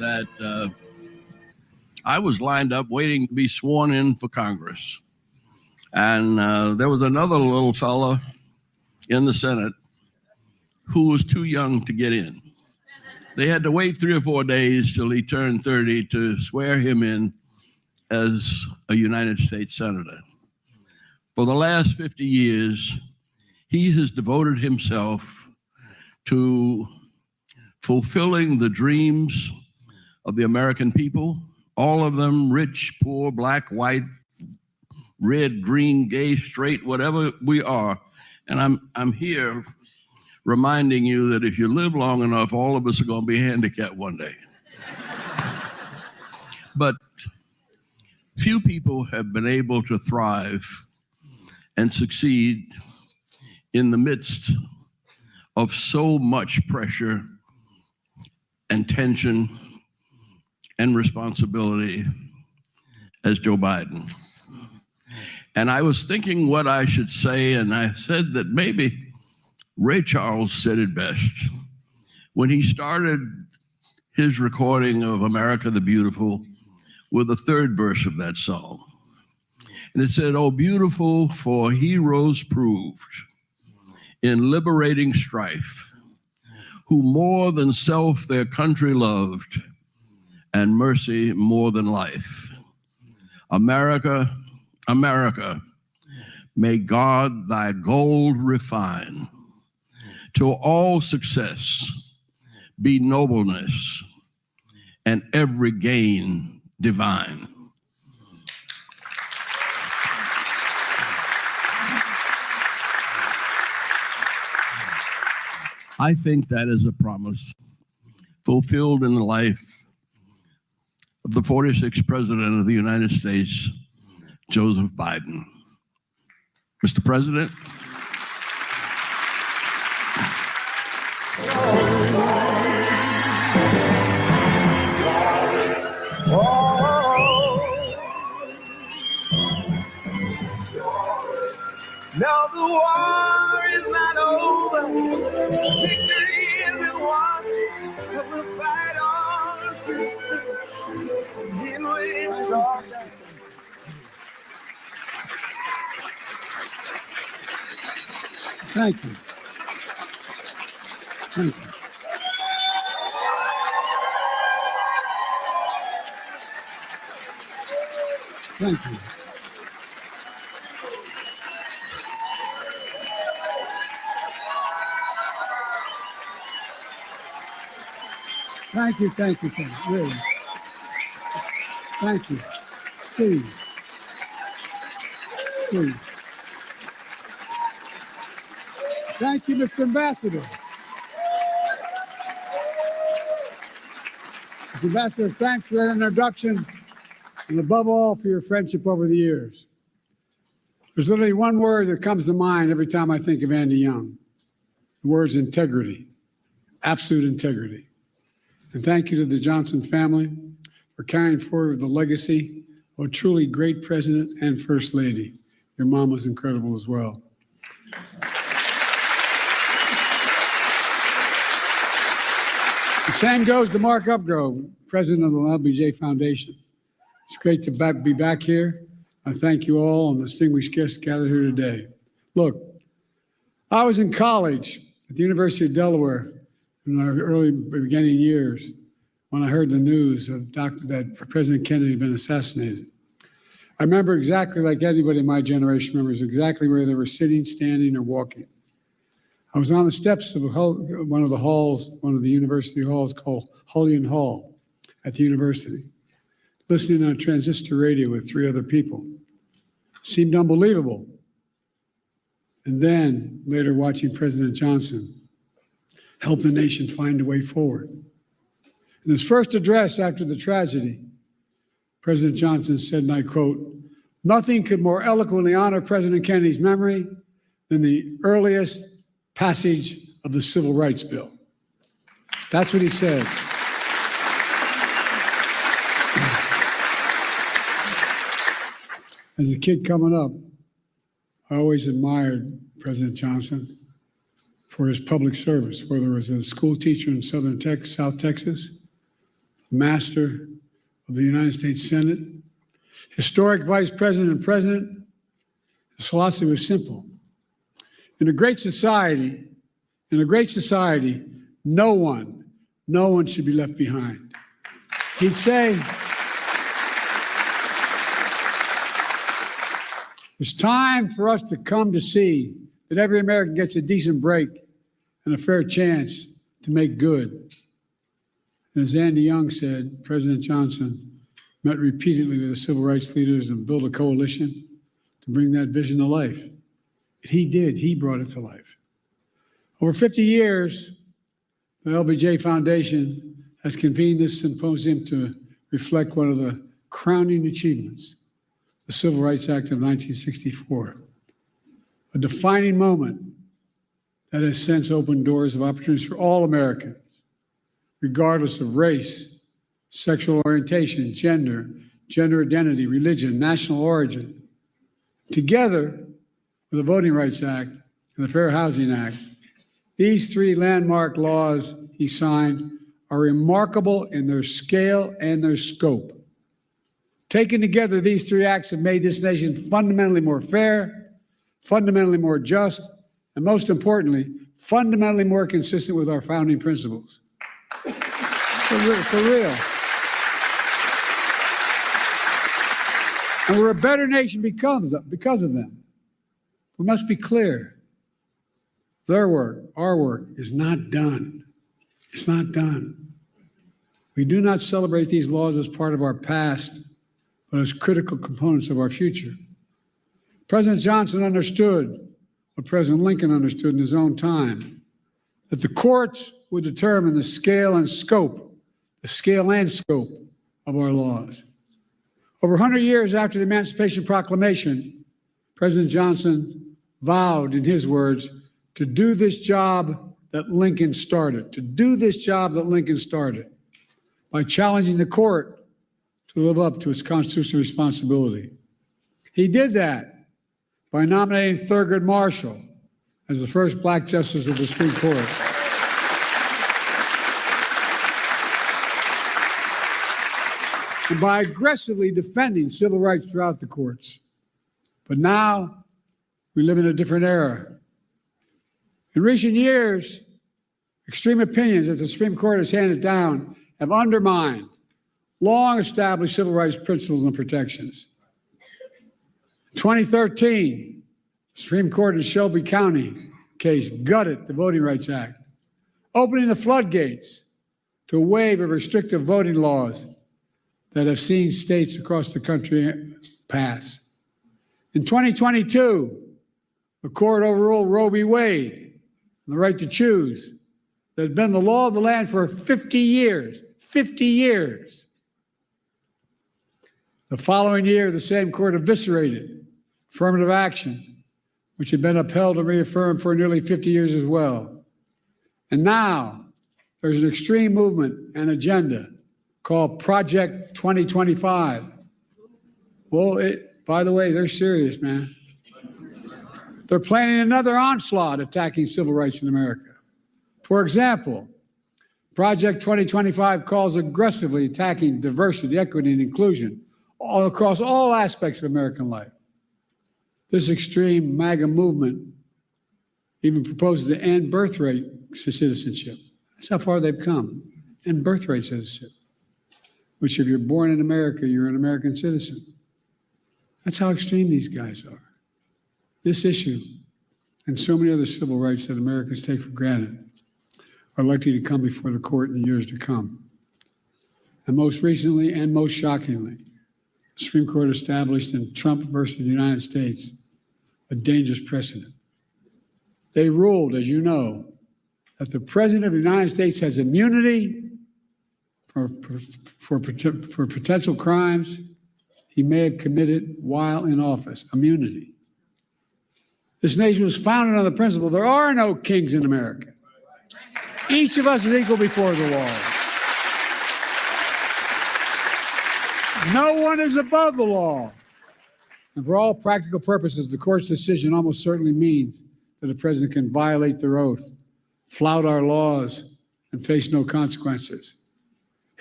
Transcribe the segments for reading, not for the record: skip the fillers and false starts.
that I was lined up waiting to be sworn in for Congress. And there was another little fella in the Senate who was too young to get in. They had to wait 3 or 4 days till he turned 30 to swear him in as a United States Senator. For the last 50 years, he has devoted himself to fulfilling the dreams of the American people, all of them, rich, poor, black, white, red, green, gay, straight, whatever we are. And I'm here reminding you that if you live long enough, all of us are going to be handicapped one day. But few people have been able to thrive and succeed in the midst of so much pressure and tension and responsibility as Joe Biden. And I was thinking what I should say, and I said that maybe Ray Charles said it best when he started his recording of America the Beautiful with the third verse of that song. And it said, "Oh, beautiful for heroes proved in liberating strife, who more than self their country loved, and mercy more than life. America, America, may God thy gold refine. To all success be nobleness, and every gain divine." I think that is a promise fulfilled in the life of the 46th President of the United States, Joseph Biden. Mr. President. Now the war is not over, victory isn't won, but we'll fight on to finish, even when it's all done. Thank you. Thank you. Thank you. Thank you, thank you, thank you, really. Thank you. Please. Please. Thank you, Mr. Ambassador. Mr. Ambassador, thanks for that introduction, and above all, for your friendship over the years. There's literally one word that comes to mind every time I think of Andy Young. The word's integrity, absolute integrity. And thank you to the Johnson family for carrying forward the legacy of a truly great president and first lady. Your mom was incredible as well. The same goes to Mark Upgrove, president of the LBJ Foundation. It's great to be back here. I thank you all and distinguished guests gathered here today. Look, I was in college at the University of Delaware in our early beginning years when I heard the news that President Kennedy had been assassinated. I remember exactly like anybody in my generation remembers exactly where they were sitting, standing, or walking. I was on the steps of one of the university halls called Hullion Hall at the university, listening on transistor radio with 3 other people. Seemed unbelievable. And then later watching President Johnson help the nation find a way forward. In his first address after the tragedy, President Johnson said, and I quote, "Nothing could more eloquently honor President Kennedy's memory than the earliest passage of the Civil Rights Bill." That's what he said. As a kid coming up, I always admired President Johnson for his public service, whether it was a school teacher in South Texas, Master of the United States Senate, historic Vice President and President, his philosophy was simple. In a great society, no one should be left behind. He'd say, it's time for us to come to see that every American gets a decent break and a fair chance to make good. And as Andy Young said, President Johnson met repeatedly with the civil rights leaders and built a coalition to bring that vision to life. And he did, he brought it to life. Over 50 years, the LBJ Foundation has convened this symposium to reflect one of the crowning achievements, the Civil Rights Act of 1964, a defining moment that has since opened doors of opportunities for all Americans, regardless of race, sexual orientation, gender identity, religion, national origin. Together with the Voting Rights Act and the Fair Housing Act, these three landmark laws he signed are remarkable in their scale and their scope. Taken together, these three acts have made this nation fundamentally more fair, fundamentally more just, and most importantly, fundamentally more consistent with our founding principles. For real. And we're a better nation because of them. We must be clear. Their work, our work, is not done. It's not done. We do not celebrate these laws as part of our past, but as critical components of our future. President Johnson understood what President Lincoln understood in his own time, that the courts would determine the scale and scope of our laws. Over 100 years after the Emancipation Proclamation, President Johnson vowed, in his words, to do this job that Lincoln started, by challenging the court to live up to its constitutional responsibility. He did that by nominating Thurgood Marshall as the first Black justice of the Supreme Court. And by aggressively defending civil rights throughout the courts. But now we live in a different era. In recent years, extreme opinions that the Supreme Court has handed down have undermined long-established civil rights principles and protections. In 2013, the Supreme Court in Shelby County case gutted the Voting Rights Act, opening the floodgates to a wave of restrictive voting laws that have seen states across the country pass. In 2022, the court overruled Roe v. Wade, the right to choose, that had been the law of the land for 50 years. 50 years. The following year, the same court eviscerated affirmative action, which had been upheld and reaffirmed for nearly 50 years as well. And now there's an extreme movement and agenda called Project 2025. Well, by the way, they're serious, man. They're planning another onslaught attacking civil rights in America. For example, Project 2025 calls aggressively attacking diversity, equity, and inclusion all across all aspects of American life. This extreme MAGA movement even proposes to end birthright citizenship. That's how far they've come. End birthright citizenship, which if you're born in America, you're an American citizen. That's how extreme these guys are. This issue and so many other civil rights that Americans take for granted are likely to come before the court in the years to come. And most recently and most shockingly, the Supreme Court established in Trump versus the United States a dangerous precedent. They ruled, as you know, that the President of the United States has immunity for potential crimes he may have committed while in office. Immunity. This nation was founded on the principle there are no kings in America. Each of us is equal before the law. No one is above the law. And for all practical purposes, the court's decision almost certainly means that the president can violate their oath, flout our laws, and face no consequences.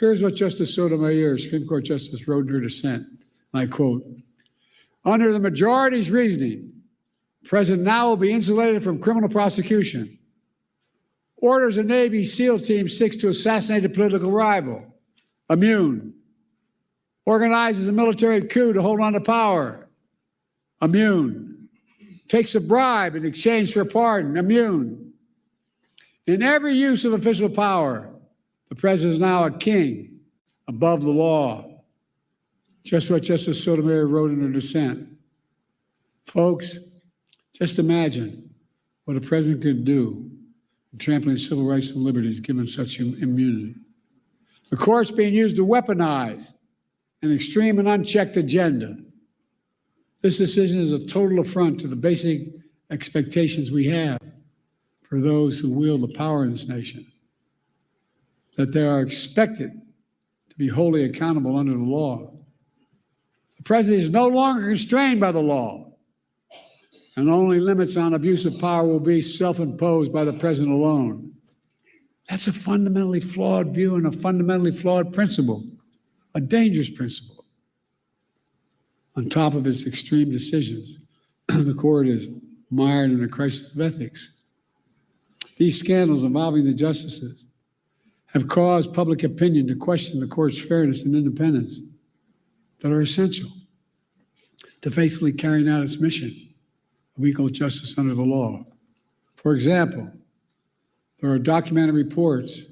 Here's what Justice Sotomayor, Supreme Court Justice, wrote in her dissent. I quote, "Under the majority's reasoning, the president now will be insulated from criminal prosecution. Orders a Navy SEAL team 6 to assassinate a political rival. Immune. Organizes a military coup to hold on to power. Immune. Takes a bribe in exchange for a pardon. Immune. In every use of official power, the president is now a king above the law." Just what Justice Sotomayor wrote in her dissent. Folks, just imagine what a president could do in trampling civil rights and liberties given such immunity. The court's being used to weaponize an extreme and unchecked agenda. This decision is a total affront to the basic expectations we have for those who wield the power in this nation, that they are expected to be wholly accountable under the law. The president is no longer constrained by the law, and only limits on abuse of power will be self-imposed by the president alone. That's a fundamentally flawed view and a fundamentally flawed principle, a dangerous principle. On top of its extreme decisions, the court is mired in a crisis of ethics. These scandals involving the justices have caused public opinion to question the court's fairness and independence that are essential to faithfully carrying out its mission of equal justice under the law. For example, there are documented reports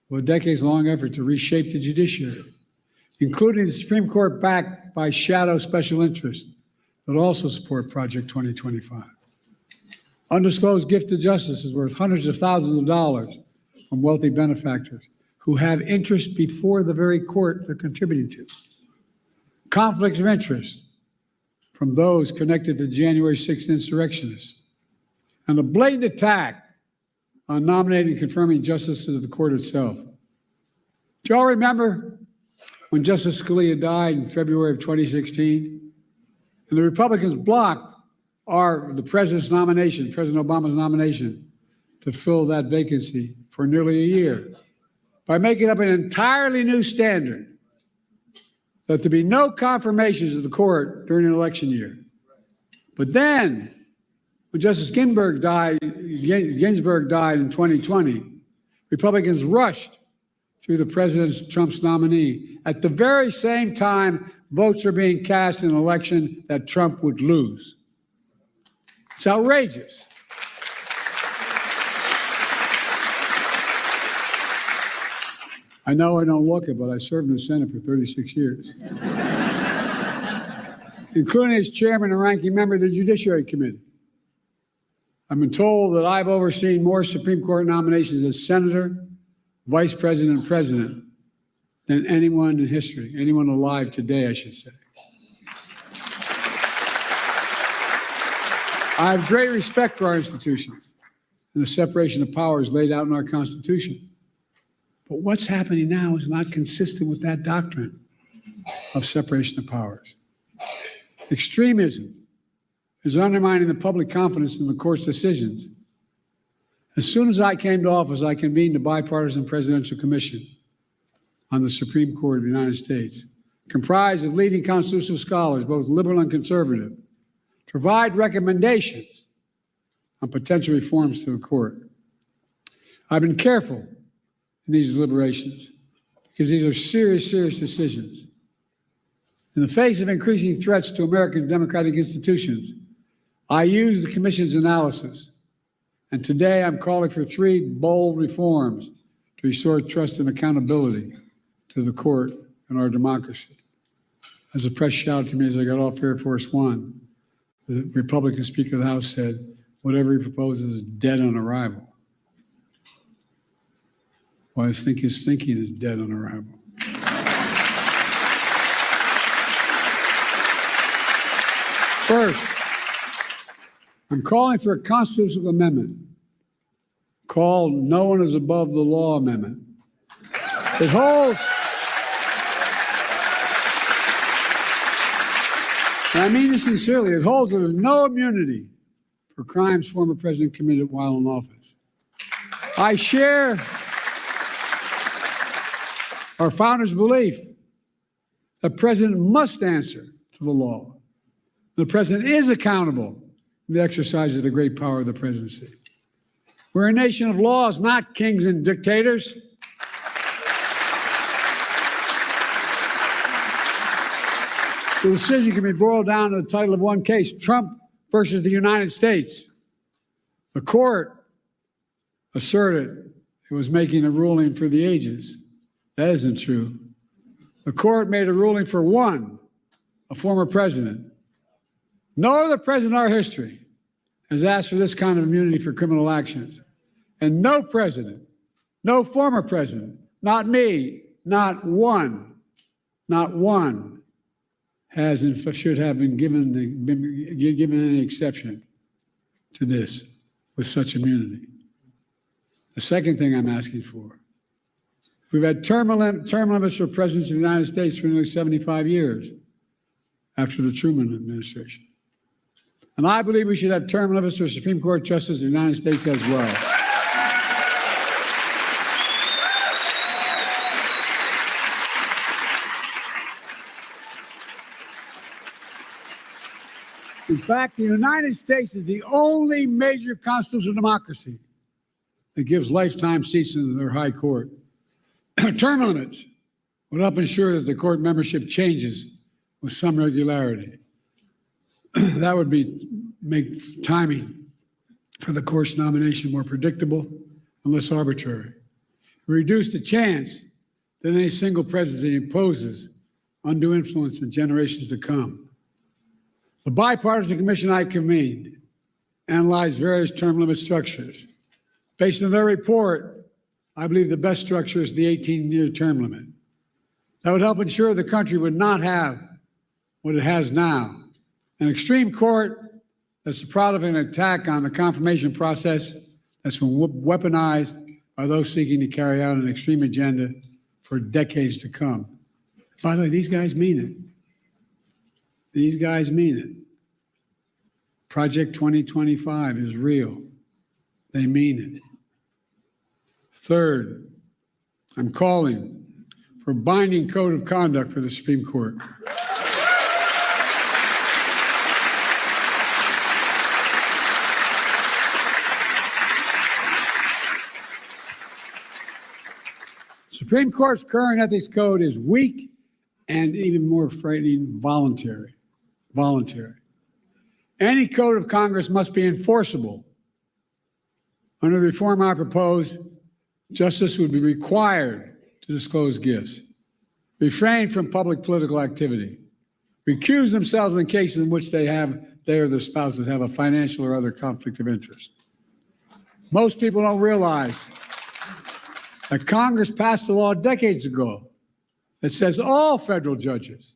of a decades-long effort to reshape the judiciary, including the Supreme Court backed by shadow special interests that also support Project 2025. Undisclosed gift to justice is worth hundreds of thousands of dollars from wealthy benefactors who have interest before the very court they're contributing to. Conflicts of interest from those connected to January 6th insurrectionists, and a blatant attack on nominating and confirming justices of the court itself. Do you all remember when Justice Scalia died in February of 2016? And the Republicans blocked the president's nomination, President Obama's nomination, to fill that vacancy for nearly a year by making up an entirely new standard that there be no confirmations of the court during an election year. But then, when Justice Ginsburg died in 2020, Republicans rushed through the President Trump's nominee at the very same time votes are being cast in an election that Trump would lose. It's outrageous. I know I don't look it, but I served in the Senate for 36 years, including as chairman and ranking member of the Judiciary Committee. I've been told that I've overseen more Supreme Court nominations as senator, vice president, and president than anyone in history, anyone alive today, I should say. I have great respect for our institutions and the separation of powers laid out in our Constitution. But what's happening now is not consistent with that doctrine of separation of powers. Extremism is undermining the public confidence in the court's decisions. As soon as I came to office, I convened a bipartisan presidential commission on the Supreme Court of the United States, comprised of leading constitutional scholars, both liberal and conservative, to provide recommendations on potential reforms to the court. I've been careful in these deliberations because these are serious, serious decisions. In the face of increasing threats to American democratic institutions, I use the Commission's analysis, and today I'm calling for 3 bold reforms to restore trust and accountability to the court and our democracy. As the press shouted to me as I got off Air Force One, the Republican Speaker of the House said, whatever he proposes is dead on arrival. Well, I think his thinking is dead on arrival. First, I'm calling for a constitutional amendment called No One is Above the Law Amendment. It holds, and I mean this sincerely, it holds that there's no immunity for crimes former president committed while in office. I share our founders' belief that the president must answer to the law. The president is accountable in the exercise of the great power of the presidency. We're a nation of laws, not kings and dictators. The decision can be boiled down to the title of one case, Trump versus the United States. The court asserted it was making a ruling for the ages. That isn't true. The court made a ruling for one, a former president. No other president in our history has asked for this kind of immunity for criminal actions. And no president, no former president, not me, not one, has and should have been given any exception to this with such immunity. The second thing I'm asking for, we've had term limits for presidents of the United States for nearly 75 years after the Truman administration. And I believe we should have term limits for Supreme Court justices of the United States as well. In fact, the United States is the only major constitutional democracy that gives lifetime seats in their high court. Term limits would help ensure that the court membership changes with some regularity. That would make timing for the court's nomination more predictable and less arbitrary. Reduce the chance that any single presidency imposes undue influence in generations to come. The bipartisan commission I convened analyzed various term limit structures. Based on their report, I believe the best structure is the 18-year term limit. That would help ensure the country would not have what it has now, an extreme court that's proud of an attack on the confirmation process that's been weaponized by those seeking to carry out an extreme agenda for decades to come. By the way, these guys mean it. These guys mean it. Project 2025 is real. They mean it. Third, I'm calling for a binding code of conduct for the Supreme Court. Supreme Court's current ethics code is weak and even more frightening, voluntary. Any code of Congress must be enforceable. Under the reform I propose, justice would be required to disclose gifts, refrain from public political activity, recuse themselves in cases in which they or their spouses have a financial or other conflict of interest. Most people don't realize that Congress passed a law decades ago that says all federal judges,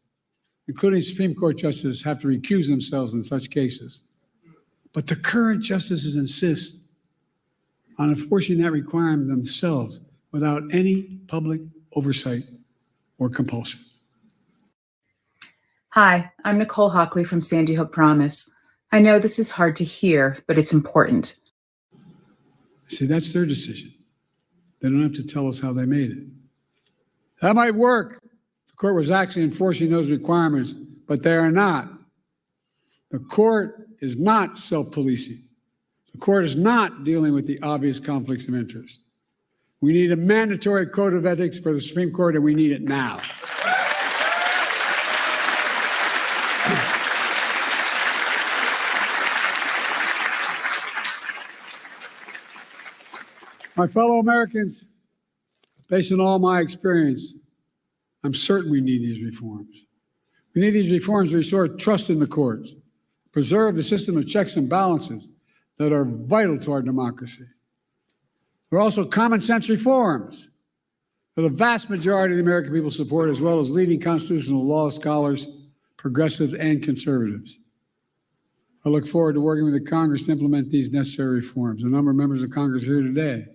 including Supreme Court justices, have to recuse themselves in such cases. But the current justices insist on enforcing that requirement themselves without any public oversight or compulsion. Hi, I'm Nicole Hockley from Sandy Hook Promise. I know this is hard to hear, but it's important. See, that's their decision. They don't have to tell us how they made it. That might work if the court was actually enforcing those requirements, but they are not. The court is not self-policing. The court is not dealing with the obvious conflicts of interest. We need a mandatory code of ethics for the Supreme Court, and we need it now. My fellow Americans, based on all my experience, I'm certain we need these reforms. We need these reforms to restore trust in the courts, preserve the system of checks and balances that are vital to our democracy. There are also common sense reforms that a vast majority of the American people support, as well as leading constitutional law scholars, progressives, and conservatives. I look forward to working with the Congress to implement these necessary reforms. A number of members of Congress are here today.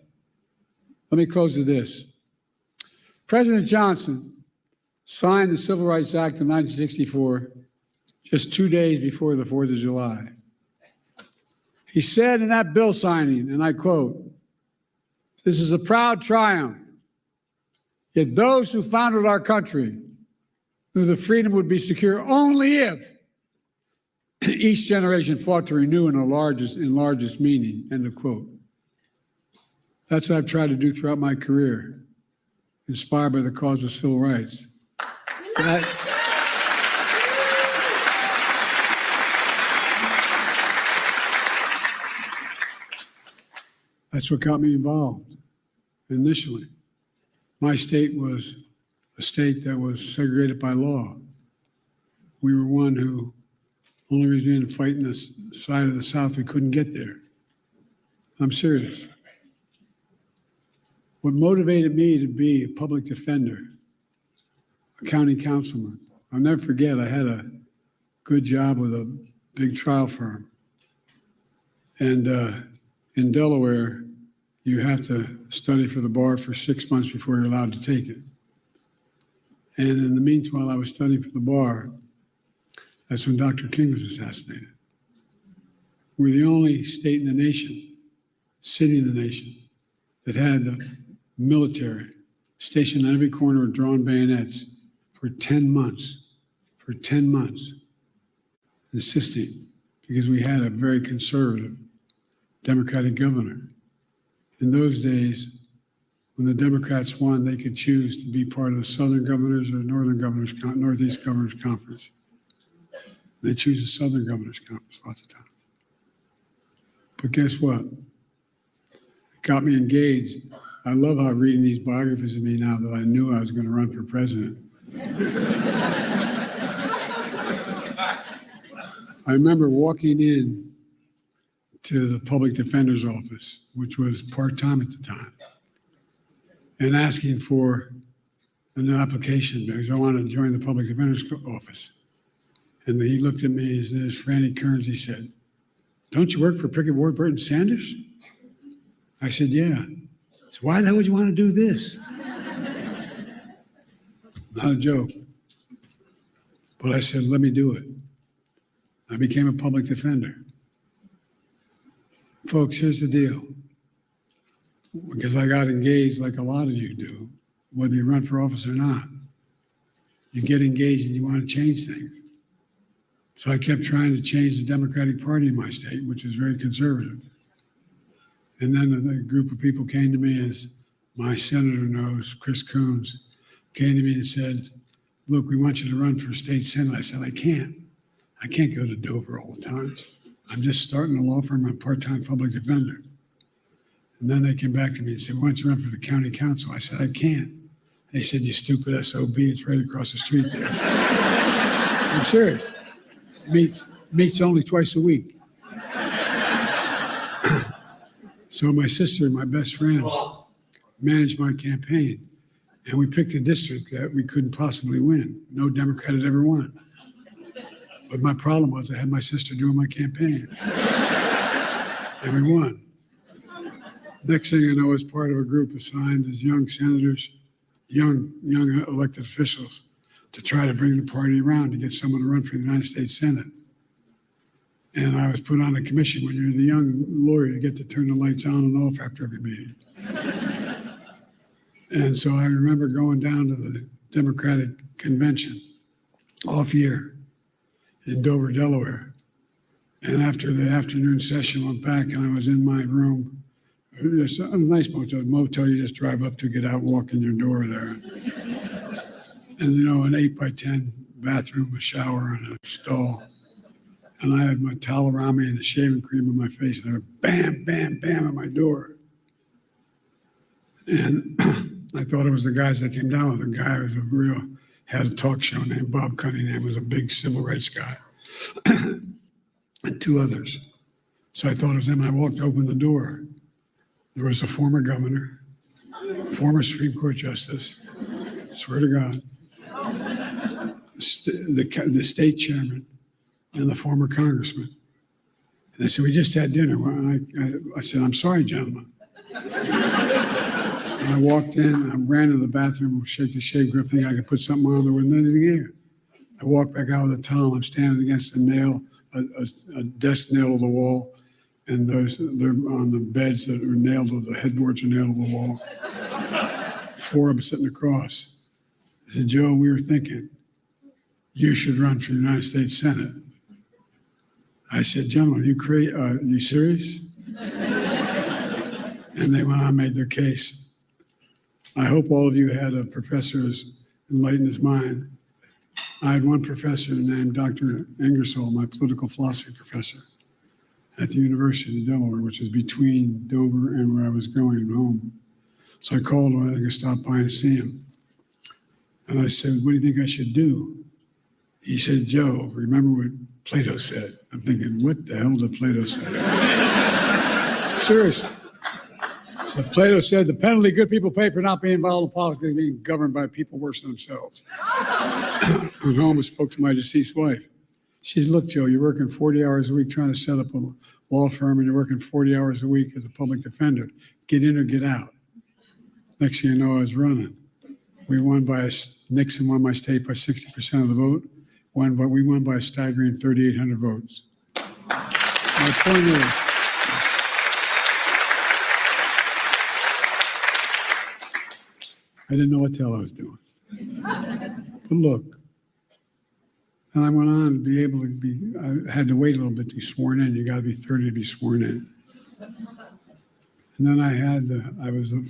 Let me close with this. President Johnson signed the Civil Rights Act of 1964 just 2 days before the 4th of July. He said in that bill signing, and I quote, "This is a proud triumph Yet those who founded our country knew the freedom would be secure only if each generation fought to renew in largest meaning, end of quote. That's what I've tried to do throughout my career, inspired by the cause of civil rights. That's what got me involved initially. My state was a state that was segregated by law. We were one who, only reason we didn't fight in this side of the South, we couldn't get there. I'm serious. What motivated me to be a public defender, a county councilman, I'll never forget, I had a good job with a big trial firm. And in Delaware, you have to study for the bar for 6 months before you're allowed to take it. And in the meanwhile, I was studying for the bar. That's when Dr. King was assassinated. We're the only state in the nation, city in the nation, that had the military stationed on every corner with drawn bayonets for 10 months, insisting, because we had a very conservative Democratic governor. In those days, when the Democrats won, they could choose to be part of the Southern Governors or Northeast Governors Conference. They choose the Southern Governors Conference lots of times. But guess what? It got me engaged. I love how reading these biographies of me now that I knew I was going to run for president. I remember walking in to the public defender's office, which was part-time at the time, and asking for an application because I wanted to join the public defender's office. And he looked at me, his name is Franny Kearns, he said, "Don't you work for Pickett Warburton Sanders?" I said, "Yeah." So why the hell would you want to do this? Not a joke. But I said, let me do it. I became a public defender. Folks, here's the deal. Because I got engaged like a lot of you do, whether you run for office or not. You get engaged and you want to change things. So I kept trying to change the Democratic Party in my state, which is very conservative. And then a group of people came to me, as my senator knows, Chris Coons, came to me and said, "Look, we want you to run for state senate." I said, I can't go to Dover all the time. I'm just starting a law firm. I'm a part-time public defender. And then they came back to me and said, "Why don't you run for the county council?" I said, I can't. They said, "You stupid SOB, it's right across the street there." I'm serious. Meets only twice a week. So my sister, my best friend, managed my campaign. And we picked a district that we couldn't possibly win. No Democrat had ever won. But my problem was I had my sister doing my campaign. And we won. Next thing I know, I was part of a group assigned as young senators, young elected officials, to try to bring the party around to get someone to run for the United States Senate. And I was put on a commission when you're the young lawyer, you get to turn the lights on and off after every meeting. And so I remember going down to the Democratic convention off year in Dover, Delaware. And after the afternoon session, went back and I was in my room. There's a nice motel you just drive up to, get out, walk in your door there. And you know, an 8x10 bathroom, a shower, and a stall. And I had my towel around me and the shaving cream on my face, and they were bam, bam, bam at my door. And I thought it was the guys that came down with. The guy was had a talk show named Bob Cunningham, was a big civil rights guy, and two others. So I thought it was them. I walked, opened the door. There was a former governor, former Supreme Court justice, swear to God, the state chairman, and the former congressman. And they said, "We just had dinner." I said, "I'm sorry, gentlemen." And I walked in, I ran to the bathroom, shake the shave grip, thinking I could put something on. There wasn't anything there. I walked back out with a towel. I'm standing against a nail, a desk nail to the wall, and they're on the beds that are nailed to the headboards are nailed to the wall. four of them sitting across. I said, Joe, we were thinking you should run for the United States Senate. I said, gentlemen, you serious? And they went on and made their case. I hope all of you had a professor who's enlightened his mind. I had one professor named Dr. Ingersoll, my political philosophy professor at the University of Delaware, which is between Dover and where I was going home. So I called him, I could stop by and see him. And I said, what do you think I should do? He said, Joe, remember what Plato said? I'm thinking, what the hell did Plato say? Seriously. So Plato said, the penalty good people pay for not being involved in politics is being governed by people worse than themselves. I went home and spoke to my deceased wife. She said, look, Joe, you're working 40 hours a week trying to set up a law firm, and you're working 40 hours a week as a public defender. Get in or get out. Next thing you know, I was running. Nixon won my state by 60% of the vote. We won by a staggering 3,800 votes. My point is, I didn't know what the hell I was doing. But look, and I went on to be able to be, I had to wait a little bit to be sworn in. You got to be 30 to be sworn in. And then I was the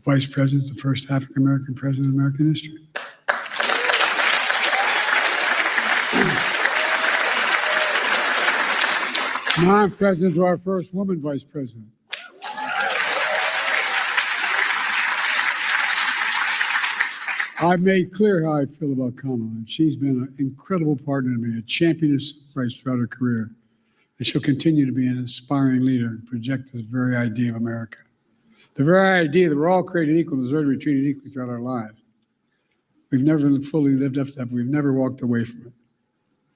vice president, the first African-American president in American history. Now I'm president to our first woman vice president. I've made clear how I feel about Kamala, and she's been an incredible partner to me, a champion of civil rights throughout her career. And she'll continue to be an inspiring leader and project this very idea of America. The very idea that we're all created equal, deserve to be treated equally throughout our lives. We've never fully lived up to that, but we've never walked away from it.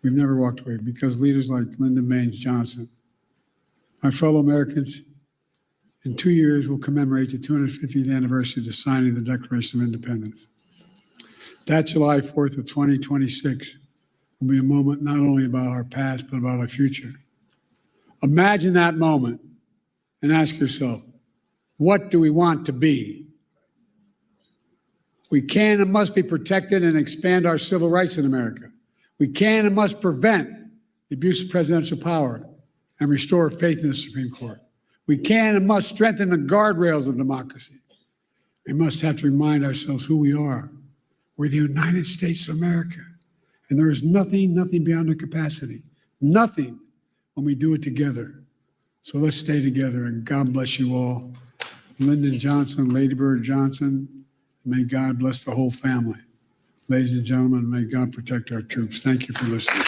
We've never walked away because leaders like Lyndon Baines Johnson, my fellow Americans, in 2 years we'll commemorate the 250th anniversary of the signing of the Declaration of Independence. That July 4th of 2026 will be a moment not only about our past, but about our future. Imagine that moment and ask yourself, what do we want to be? We can and must be protected and expand our civil rights in America. We can and must prevent the abuse of presidential power and restore faith in the Supreme Court. We can and must strengthen the guardrails of democracy. We must have to remind ourselves who we are. We're the United States of America, and there is nothing beyond our capacity. Nothing when we do it together. So let's stay together, and God bless you all. Lyndon Johnson, Lady Bird Johnson, may God bless the whole family. Ladies and gentlemen, may God protect our troops. Thank you for listening.